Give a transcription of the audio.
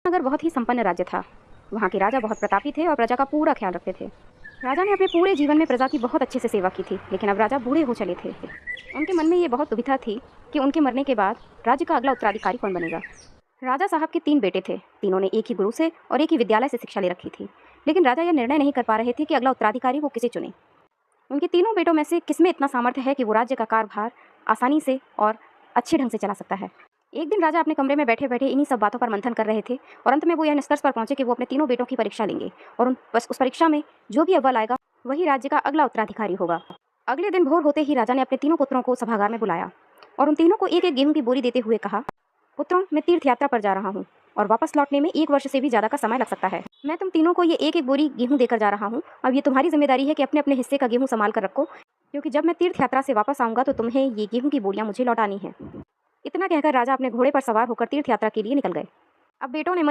नगर बहुत ही संपन्न राज्य था। वहाँ के राजा बहुत प्रतापी थे और प्रजा का पूरा ख्याल रखते थे। राजा ने अपने पूरे जीवन में प्रजा की बहुत अच्छे से सेवा की थी, लेकिन अब राजा बूढ़े हो चले थे। उनके मन में ये बहुत दुविधा थी कि उनके मरने के बाद राज्य का अगला उत्तराधिकारी कौन बनेगा। राजा साहब के 3 बेटे थे। तीनों ने एक ही गुरु से और एक ही विद्यालय से शिक्षा ले रखी थी, लेकिन राजा यह निर्णय नहीं कर पा रहे थे कि अगला उत्तराधिकारी वो किसे चुने। उनके तीनों बेटों में से किसमें इतना सामर्थ्य है कि वो राज्य का कार्यभार आसानी से और अच्छे ढंग से चला सकता है। एक दिन राजा अपने कमरे में बैठे बैठे इन्हीं सब बातों पर मंथन कर रहे थे और अंत में वो यह निष्कर्ष पर पहुंचे कि वो अपने तीनों बेटों की परीक्षा लेंगे और उस परीक्षा में जो भी अव्वल आएगा वही राज्य का अगला उत्तराधिकारी होगा। अगले दिन भोर होते ही राजा ने अपने तीनों पुत्रों को सभागार में बुलाया और उन तीनों को एक एक गेहूं की बोरी देते हुए कहा, पुत्रों, मैं तीर्थ यात्रा पर जा रहा हूँ और वापस लौटने में 1 वर्ष से भी ज़्यादा का समय लग सकता है। मैं तुम तीनों को ये एक एक बोरी गेहूं देकर जा रहा हूँ। अब ये तुम्हारी जिम्मेदारी है कि अपने अपने हिस्से का गेहूं संभाल कर रखो, क्योंकि जब मैं तीर्थ यात्रा से वापस आऊँगा तो तुम्हें ये गेहूं की बोरियाँ मुझे लौटानी है। इतना कहकर राजा अपने घोड़े पर सवार होकर तीर्थ यात्रा के लिए निकल गए। अब बेटों ने मन